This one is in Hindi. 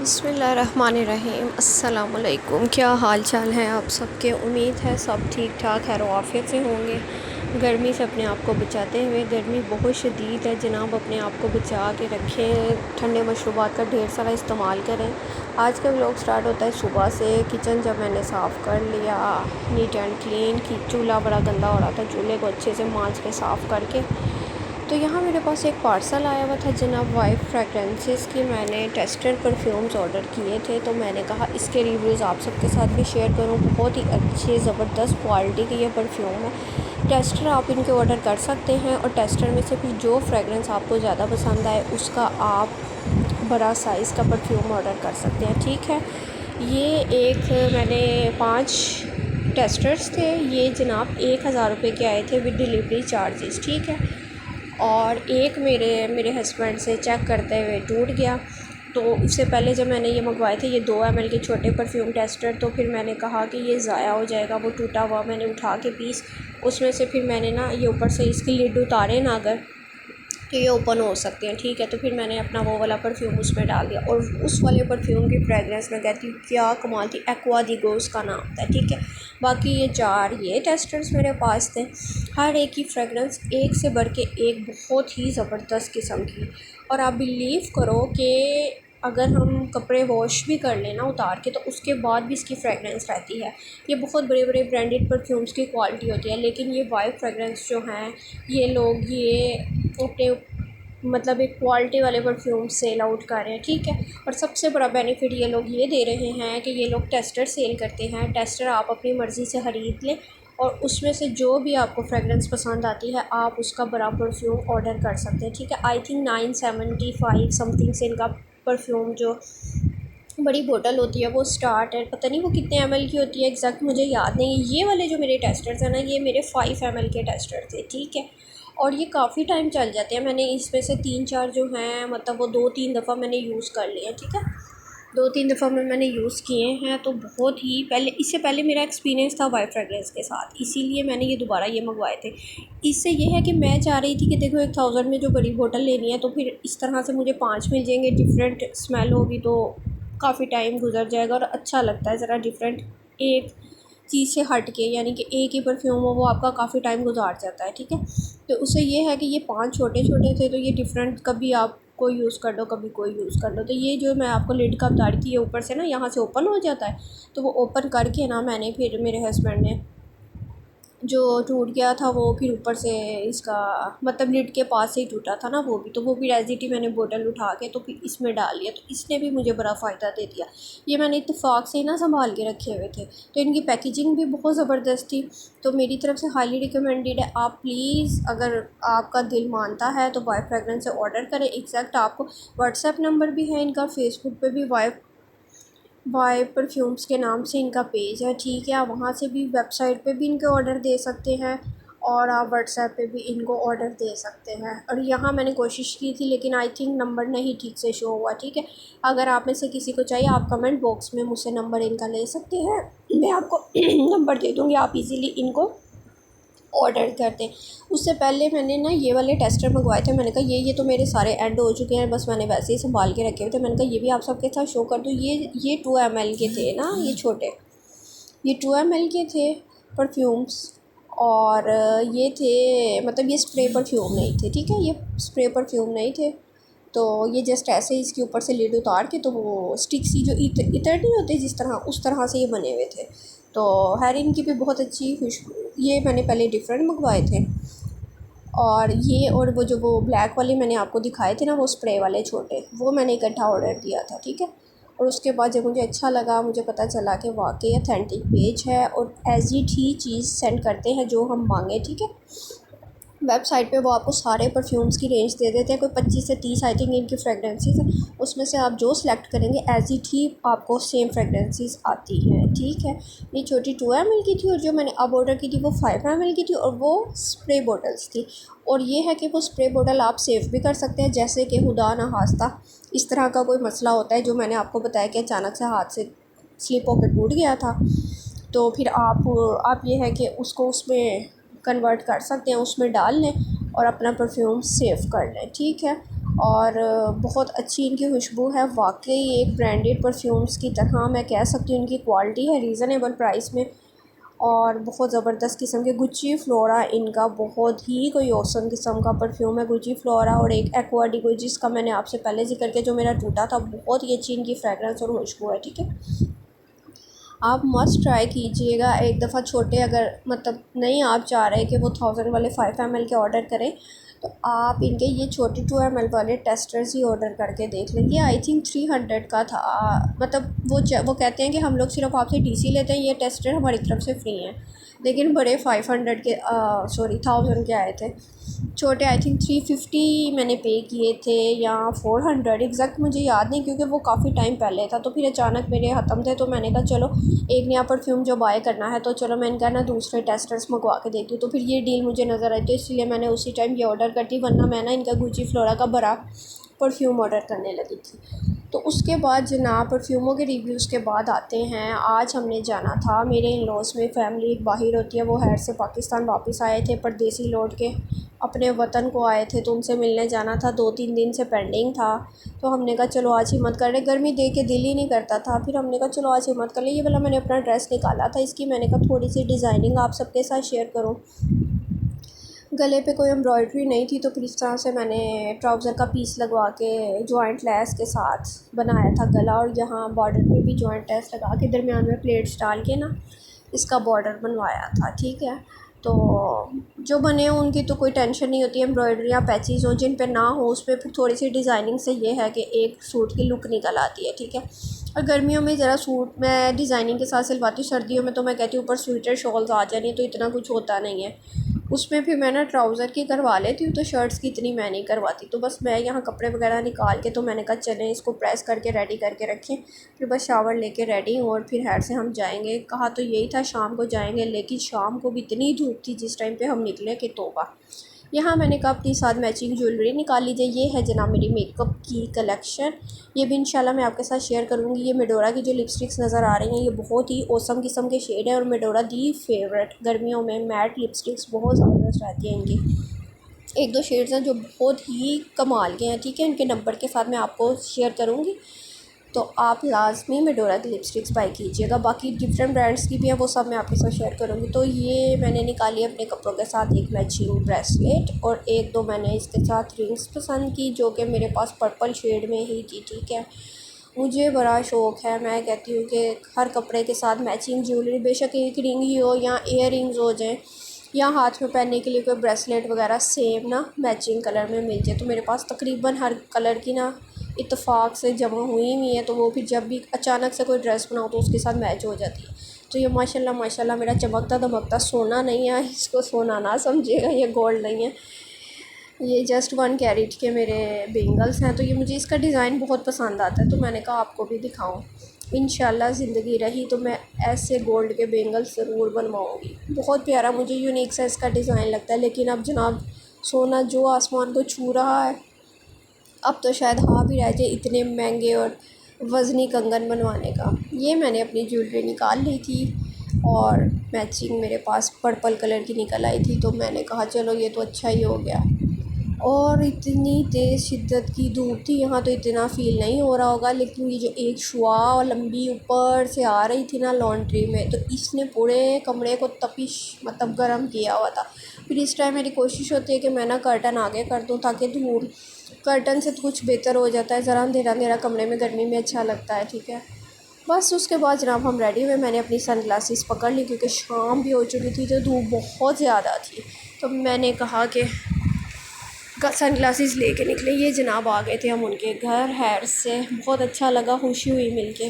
बिस्मिल्लाहिर्रहमानिर्रहीम। अस्सलामुअलैकुम। क्या हाल चाल है आप सबके? उम्मीद है सब ठीक ठाक खैर आफियत से होंगे। गर्मी से अपने आप को बचाते हुए, गर्मी बहुत शदीद है जनाब, अपने आप को बचा के रखें। ठंडे मशरूबात का ढेर सारा इस्तेमाल करें। आज का व्लॉग स्टार्ट होता है सुबह से। किचन जब मैंने साफ़ कर लिया, नीट एंड क्लीन कि चूल्हा बड़ा गंदा हो रहा था, चूल्हे को अच्छे से मांज के साफ़ करके तो यहाँ मेरे पास एक पार्सल आया हुआ था जनाब वाइफ फ्रेगरेंसेस की। मैंने टेस्टर परफ्यूम्स ऑर्डर किए थे, तो मैंने कहा इसके रिव्यूज़ आप सबके साथ भी शेयर करूँ। बहुत ही अच्छे ज़बरदस्त क्वालिटी की ये परफ्यूम है। टेस्टर आप इनके ऑर्डर कर सकते हैं और टेस्टर में से भी जो फ्रेगरेंस आपको ज़्यादा पसंद आए उसका आप बड़ा साइज़ का परफ्यूम ऑर्डर कर सकते हैं। ठीक है, ये एक मैंने 5 टेस्टर्स थे। ये जनाब 1000 रुपये के आए थे विद डिलीवरी चार्जेस। ठीक है, और एक मेरे हस्बैंड से चेक करते हुए टूट गया। तो उससे पहले जब मैंने ये मंगवाए थे, ये 2 ml के छोटे परफ्यूम टेस्टर, तो फिर मैंने कहा कि ये ज़ाया हो जाएगा। वो टूटा हुआ मैंने उठा के पीस उसमें से फिर मैंने ना ये ऊपर से इसकी लिड उतारे ना अगर, तो ये ओपन हो सकते हैं। ठीक है, तो फिर मैंने अपना वो वाला परफ्यूम उसमें डाल दिया और उस वाले परफ्यूम की फ्रेगरेंस मैं कहती हूँ क्या कमाल थी। एक्वा दी गो उसका नाम था। ठीक है, बाकी ये 4 ये टेस्टर्स मेरे पास थे। हर एक की फ्रेगरेंस एक से बढ़ के एक बहुत ही ज़बरदस्त किस्म की। और आप बिलीव करो कि अगर हम कपड़े वॉश भी कर लें ना उतार के, तो उसके बाद भी इसकी फ्रेगरेंस रहती है। ये बहुत बड़े बड़े ब्रांडेड परफ्यूम्स की क्वालिटी होती है, लेकिन ये वाइफ फ्रेगरेंस जो हैं, ये लोग ये अपने मतलब एक क्वालिटी वाले परफ्यूम सेल आउट कर रहे हैं। ठीक है, और सबसे बड़ा बेनिफिट ये लोग ये दे रहे हैं कि ये लोग टेस्टर सेल करते हैं। टेस्टर आप अपनी मर्ज़ी से ख़रीद लें और उसमें से जो भी आपको फ्रेगरेंस पसंद आती है आप उसका बड़ा परफ्यूम ऑर्डर कर सकते हैं। ठीक है, आई थिंक 975 समथिंग से इनका परफ्यूम जो बड़ी बोतल होती है वो स्टार्ट है। पता नहीं वो कितने ml की होती है एग्जैक्ट मुझे याद नहीं। ये वाले जो मेरे टेस्टर्स हैं ना, ये मेरे 5 ml के टेस्टर थे। ठीक है, और ये काफ़ी टाइम चल जाते हैं। मैंने इसमें से 3-4 जो हैं, मतलब वो 2-3 दफ़ा मैंने यूज़ कर लिया। ठीक है, 2-3 दफ़ा में मैंने यूज़ किए हैं। तो बहुत ही पहले, इससे पहले मेरा एक्सपीरियंस था वाइफ फ्रेगरेंस के साथ, इसीलिए मैंने ये दोबारा ये मंगवाए थे। इससे ये है कि मैं चाह रही थी कि देखो 1000 में जो बड़ी बोतल लेनी है, तो फिर इस तरह से मुझे 5 मिल जाएंगे। डिफरेंट स्मेल होगी तो काफ़ी टाइम गुजर जाएगा और अच्छा लगता है ज़रा डिफरेंट एक चीज़ से हट के, यानी कि एक ही परफ्यूम हो वो आपका काफ़ी टाइम गुजार जाता है। ठीक है, तो उससे ये है कि ये 5 छोटे छोटे थे, तो ये डिफरेंट कभी आप कोई यूज़ कर लो, कभी कोई यूज़ कर लो। तो ये जो मैं आपको लिड का बता रही थी, ये ऊपर से ना यहाँ से ओपन हो जाता है। तो वो ओपन करके ना मैंने फिर मेरे हस्बैंड ने जो टूट गया था वो फिर ऊपर से इसका मतलब लिड के पास से ही टूटा था ना वो भी, तो वो भी रेजिटी मैंने बोतल उठा के तो फिर इसमें डाल लिया। तो इसने भी मुझे बड़ा फ़ायदा दे दिया। ये मैंने इत्तेफाक से ना संभाल के रखे हुए थे। तो इनकी पैकेजिंग भी बहुत ज़बरदस्त थी। तो मेरी तरफ से हाईली रिकमेंडेड है। आप प्लीज़ अगर आपका दिल मानता है तो वाइफ फ्रेगरेंस से ऑर्डर करें। एग्जैक्ट आपको व्हाट्सएप नंबर भी है इनका, फेसबुक पे भी वाइफ बाय परफ्यूम्स के नाम से इनका पेज है। ठीक है, आप वहाँ से भी, वेबसाइट पे भी इनके ऑर्डर दे सकते हैं और आप व्हाट्सएप पे भी इनको ऑर्डर दे सकते हैं। और यहाँ मैंने कोशिश की थी लेकिन आई थिंक नंबर नहीं ठीक से शो हुआ। ठीक है, अगर आप में से किसी को चाहिए आप कमेंट बॉक्स में मुझसे नंबर इनका ले सकते हैं, मैं आपको नंबर दे दूँगी, आप इजीली इनको ऑर्डर करते। उससे पहले मैंने ना ये वाले टेस्टर मंगवाए थे। मैंने कहा ये तो मेरे सारे एंड हो चुके हैं, बस मैंने वैसे ही संभाल के रखे हुए थे। मैंने कहा ये भी आप सबके साथ शो कर दूँ। ये 2 ml के थे ना, ये छोटे, ये 2 ml के थे परफ्यूम्स। और ये थे, मतलब ये स्प्रे परफ्यूम नहीं थे। ठीक है, ये स्प्रे परफ्यूम नहीं थे। तो ये जस्ट ऐसे ही इसके ऊपर से लिड उतार के, तो वो स्टिक सी जो इतर नहीं होते जिस तरह, उस तरह से ये बने हुए थे। तो खैर इनकी भी बहुत अच्छी खुशबू। ये मैंने पहले डिफरेंट मंगवाए थे, और ये और वो ब्लैक वाले मैंने आपको दिखाए थे ना, वो स्प्रे वाले छोटे, वो मैंने इकट्ठा ऑर्डर दिया था। ठीक है, और उसके बाद जब मुझे अच्छा लगा, मुझे पता चला कि वाकई अथेंटिक पेज है और एज इट ही चीज़ सेंड करते हैं जो हम मांगे। ठीक है, वेबसाइट पे वो आपको सारे परफ्यूम्स की रेंज दे देते हैं, कोई 25 से 30 आई थिंक इनकी फ्रेगरेंसेस हैं। उसमें से आप जो सिलेक्ट करेंगे एज इट ही आपको सेम फ्रेगरेंसेस आती हैं। ठीक है, ये छोटी 2 ml की थी और जो मैंने अब ऑर्डर की थी वो 5 ml की थी और वो स्प्रे बॉटल्स थी। और ये है कि वो स्प्रे बॉटल आप सेव भी कर सकते हैं, जैसे कि खुदा ना खास्ता इस तरह का कोई मसला होता है जो मैंने आपको बताया कि अचानक से हाथ से स्लिप होकर टूट गया था। तो फिर आप ये है कि उसको उसमें कन्वर्ट कर सकते हैं, उसमें डाल लें और अपना परफ्यूम सेव कर लें। ठीक है, और बहुत अच्छी इनकी खुशबू है। वाकई एक ब्रांडेड परफ्यूम्स की तरह मैं कह सकती हूँ इनकी क्वालिटी है रीज़नेबल प्राइस में। और बहुत ज़बरदस्त किस्म के गुच्ची फ्लोरा इनका बहुत ही कोई औसम किस्म का परफ्यूम है गुच्ची फ्लोरा। और एक एक्वा डी कोई जिसका मैंने आपसे पहले जिक्र किया जो मेरा टूटा था, बहुत ही अच्छी इनकी फ्रेगरेंस और खुशबू है। ठीक है, आप मस्ट ट्राई कीजिएगा एक दफ़ा। छोटे अगर मतलब नहीं आप चाह रहे कि वो 1000 वाले 5 ml के ऑर्डर करें, तो आप इनके ये छोटे 2 ml वाले टेस्टर्स ही ऑर्डर करके देख लें। ये आई थिंक 300 का था। मतलब वो कहते हैं कि हम लोग सिर्फ आपसे डीसी लेते हैं, ये टेस्टर हमारी तरफ से फ्री हैं, लेकिन बड़े 500 के 1000 के आए थे। छोटे आई थिंक 350 मैंने पे किए थे या 400, एग्जैक्ट मुझे याद नहीं क्योंकि वो काफ़ी टाइम पहले था। तो फिर अचानक मेरे ख़त्म थे, तो मैंने कहा चलो एक नया परफ्यूम जो बाय करना है, तो चलो मैं इनका ना दूसरे टेस्टर्स मंगवा के देखती हूँ। तो फिर ये डील मुझे नज़र आई, तो इसलिए मैंने उसी टाइम ये ऑर्डर करती, वरना मैं ना इनका गुची फ्लोरा का बड़ा परफ्यूम ऑर्डर करने लगी थी। तो उसके बाद जनाब परफ्यूमों के रिव्यूज़ के बाद आते हैं। आज हमने जाना था, मेरे इन लॉज में फ़ैमिली एक बाहर होती है, वो हैर से पाकिस्तान वापस आए थे, परदेसी लौट के अपने वतन को आए थे, तो उनसे मिलने जाना था। 2-3 दिन से पेंडिंग था, तो हमने कहा चलो आज हिम्मत कर ले। गर्मी देख के दिल ही नहीं करता था, फिर हमने कहा चलो आज हिम्मत कर ले। ये वाला मैंने अपना ड्रेस निकाला था इसकी, मैंने कहा थोड़ी सी डिज़ाइनिंग आप सबके साथ शेयर करूँ। गले पे कोई एम्ब्रॉयडरी नहीं थी, तो फिर इस तरह से मैंने ट्राउज़र का पीस लगवा के जॉइंट लेस के साथ बनाया था गला, और यहाँ बॉर्डर पे भी जॉइंट लेस लगा के दरमियान में प्लेट्स डाल के ना इसका बॉर्डर बनवाया था। ठीक है, तो जो बने हों उनकी तो कोई टेंशन नहीं होती, एम्ब्रॉयडरी या पैचेज़ हो, जिन पे ना हो उस पर फिर थोड़ी सी डिज़ाइनिंग से ये है कि एक सूट की लुक निकल आती है। ठीक है, और गर्मियों में ज़रा सूट मैं डिज़ाइनिंग के साथ सिलवाती हूँ, सर्दियों में तो मैं कहती हूँ ऊपर स्वेटर शॉल्स आ जानी, तो इतना कुछ होता नहीं है उसमें। फिर मैं ना ट्राउज़र की करवा लेती हूँ, तो शर्ट्स की इतनी मैं नहीं करवाती। तो बस मैं यहाँ कपड़े वगैरह निकाल के, तो मैंने कहा चलें इसको प्रेस करके रेडी करके रखें, फिर बस शावर लेके रेडी हूँ और फिर हेड से हम जाएंगे। कहा तो यही था शाम को जाएंगे, लेकिन शाम को भी इतनी धूप थी जिस टाइम पे हम निकले कि तौबा। यहाँ मैंने कहा अपनी साथ मैचिंग ज्वेलरी निकाल लीजिए। ये है जनाब मेरी मेकअप की कलेक्शन, ये भी इंशाल्लाह मैं आपके साथ शेयर करूँगी। ये मेडोरा की जो लिपस्टिक्स नज़र आ रही हैं, ये बहुत ही औसम किस्म के शेड है, और मेडोरा दी फेवरेट गर्मियों में मैट लिपस्टिक्स बहुत ज़बरदस्त रहती हैं इनकी। एक दो शेड्स हैं जो बहुत ही कमाल के हैं। ठीक है, इनके नंबर के साथ मैं आपको शेयर करूँगी, तो आप लाजमी मेडोरा की लिपस्टिक्स बाई कीजिएगा। बाकी डिफरेंट ब्रांड्स की भी है, वो सब मैं आपके साथ शेयर करूँगी। तो ये मैंने निकाली अपने कपड़ों के साथ एक मैचिंग ब्रेसलेट, और एक दो मैंने इसके साथ रिंग्स पसंद की जो कि मेरे पास पर्पल शेड में ही थी। ठीक है, मुझे बड़ा शौक़ है, मैं कहती हूँ कि हर कपड़े के साथ मैचिंग ज्वेलरी, बेशक एक रिंग ही हो या एयर रिंग्स हो जाएँ या हाथ में पहनने के लिए कोई ब्रेसलेट वगैरह सेम ना मैचिंग कलर में मिल जाए। तो मेरे पास तकरीबन हर कलर की ना इत्तेफाक से जमा हुई है, तो वो फिर जब भी अचानक से कोई ड्रेस बनाओ तो उसके साथ मैच हो जाती है। तो ये माशाल्लाह माशाल्लाह मेरा चमकता दमकता सोना नहीं है, इसको सोना ना समझिएगा, ये गोल्ड नहीं है, ये जस्ट 1 कैरेट के मेरे बेंगल्स हैं। तो ये मुझे इसका डिज़ाइन बहुत पसंद आता है, तो मैंने कहा आपको भी दिखाऊं। इंशाल्लाह ज़िंदगी रही तो मैं ऐसे गोल्ड के बेंगल्स ज़रूर बनवाऊँगी। बहुत प्यारा मुझे यूनिक सा इसका डिज़ाइन लगता है। लेकिन अब जनाब सोना जो आसमान को छू रहा है, अब तो शायद हाँ भी रह जाए इतने महंगे और वज़नी कंगन बनवाने का। ये मैंने अपनी ज्वेलरी निकाल ली थी, और मैचिंग मेरे पास पर्पल कलर की निकल आई थी, तो मैंने कहा चलो ये तो अच्छा ही हो गया। और इतनी तेज़ शिद्दत की धूप थी यहाँ, तो इतना फ़ील नहीं हो रहा होगा, लेकिन ये जो एक शुआ लंबी ऊपर से आ रही थी ना लॉन्ड्री में, तो इसने पूरे कमरे को तपिश मतलब गर्म किया हुआ था। फिर इस टाइम मेरी कोशिश होती है कि मैं ना कर्टन आगे कर दूँ, ताकि धूप कर्टन से तो कुछ बेहतर हो जाता है, ज़रा अंधेरा अंधेरा कमरे में गर्मी में अच्छा लगता है। ठीक है, बस उसके बाद जनाब हम रेडी हुए। मैंने अपनी सन ग्लासेस पकड़ ली क्योंकि शाम भी हो चुकी थी, तो धूप बहुत ज़्यादा थी। तो मैंने कहा कि सन ग्लासेस लेके निकले। ये जनाब आ गए थे हम उनके घर हैर से, बहुत अच्छा लगा, खुशी हुई मिलके।